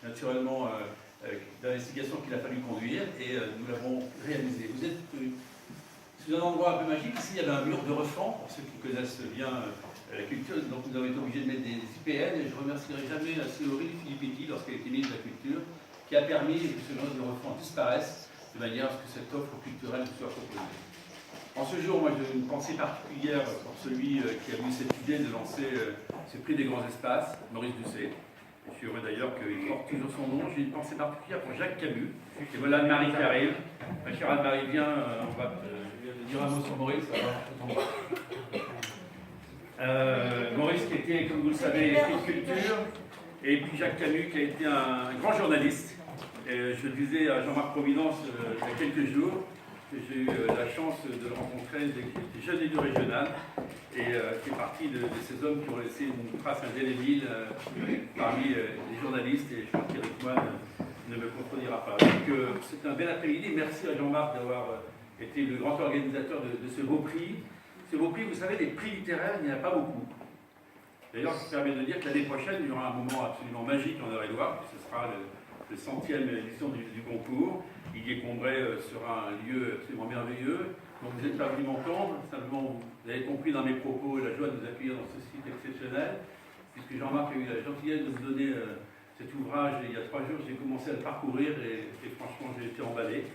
naturellement d'investigation qu'il a fallu conduire et nous l'avons réalisé. Vous êtes sous un endroit un peu magique. Ici, il y avait un mur de refend, pour ceux qui connaissent bien la culture, donc nous avons été obligés de mettre des IPN, et je ne remercierai jamais assez Aurélie Filippetti, lorsqu'elle était ministre de la Culture, qui a permis que ce mur de refend disparaisse, de manière à ce que cette offre culturelle soit proposée. En ce jour, moi j'ai une pensée particulière pour celui qui a eu cette idée de lancer ce prix des grands espaces, Maurice Doucet. Je suis heureux d'ailleurs qu'il porte toujours son nom. J'ai une pensée particulière pour Jacques Camus. Et voilà Anne-Marie qui arrive. Ma chère Anne-Marie, viens, on va te dire un mot sur Maurice. Maurice qui était, comme vous le savez, prix de culture. Et puis Jacques Camus qui a été un grand journaliste. Et je disais à Jean-Marc Providence il y a quelques jours que j'ai eu la chance de le rencontrer, qui était jeune élu régional et qui est parti de ces hommes qui ont laissé une trace indélébile parmi les journalistes, et je pense qu'Éric Moine ne me contredira pas. Donc c'est un bel après-midi. Merci à Jean-Marc d'avoir été le grand organisateur de ce beau prix. Ce beau prix, vous savez, des prix littéraires, il n'y en a pas beaucoup. D'ailleurs, je me permets de dire que l'année prochaine, il y aura un moment absolument magique en Eure-et-Loire, ce sera le 100e édition du concours. Didier Combray sera un lieu absolument merveilleux. Donc vous n'êtes pas venu m'entendre, simplement vous avez compris dans mes propos la joie de nous accueillir dans ce site exceptionnel, puisque Jean-Marc a eu la gentillesse de vous donner cet ouvrage il y a 3 jours. J'ai commencé à le parcourir et franchement j'ai été emballé,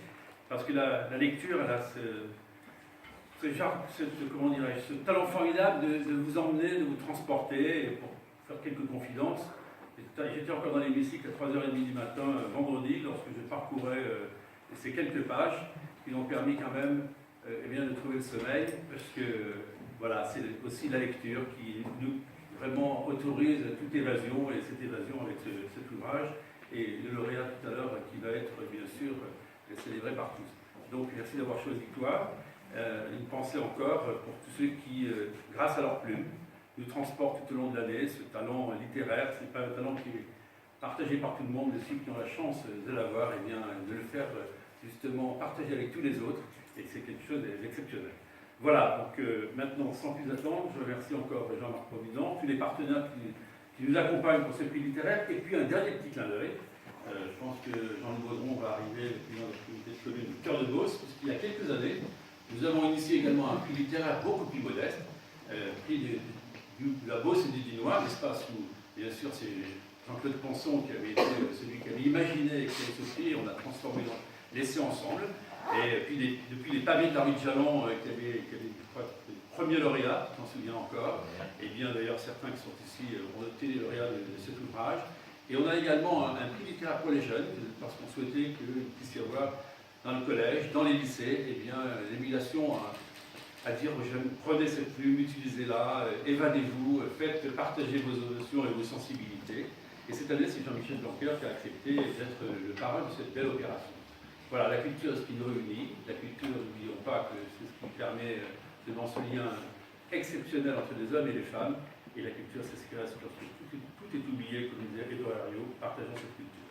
parce que la lecture, elle a ce talent formidable de vous emmener, de vous transporter, et pour faire quelques confidences. J'étais encore dans l'hémicycle à 3h30 du matin, vendredi, lorsque je parcourais ces quelques pages qui m'ont permis quand même de trouver le sommeil, parce que voilà, c'est aussi la lecture qui nous vraiment autorise toute évasion, et cette évasion avec cet ouvrage, et le lauréat tout à l'heure qui va être bien sûr célébré par tous. Donc merci d'avoir choisi toi. Une pensée encore pour tous ceux qui, grâce à leur plume, nous transportent tout au long de l'année. Ce talent littéraire, ce n'est pas un talent qui est partagé par tout le monde, mais ceux qui ont la chance de l'avoir, et bien de le faire justement partager avec tous les autres, et c'est quelque chose d'exceptionnel. Voilà, donc maintenant, sans plus attendre, je remercie encore Jean-Marc Providence, tous les partenaires qui nous accompagnent pour ce prix littéraire, et puis un dernier petit clin d'œil. Je pense que Jean-Louis Baudron va arriver, le président de la communauté de communes du Cœur de Beauce, puisqu'il y a quelques années, nous avons initié également un prix littéraire beaucoup plus modeste, prix de la Beauce et du Dinois, l'espace où, bien sûr, c'est Jean-Claude Ponson qui avait été celui qui avait imaginé et créé ce prix, et on a transformé, laissé ensemble. Et puis depuis les pavés de la rue de Jalon, qui avait je crois, le premier lauréat, je m'en souviens encore, et bien d'ailleurs certains qui sont ici ont été les lauréats de cet ouvrage. Et on a également un prix littéraire pour les jeunes, parce qu'on souhaitait qu'il puisse y avoir dans le collège, dans les lycées, et bien l'émulation à dire aux jeunes, prenez cette plume, utilisez-la, évadez-vous, faites partager vos émotions et vos sensibilités. Et cette année, c'est Jean-Michel Blanquer qui a accepté d'être le parrain de cette belle opération. Voilà, la culture, c'est ce qui nous réunit. La culture, n'oublions pas que c'est ce qui permet dans ce lien exceptionnel entre les hommes et les femmes. Et la culture, c'est ce qui reste lorsque tout est oublié, comme disait Édouard Herriot, partageons cette culture.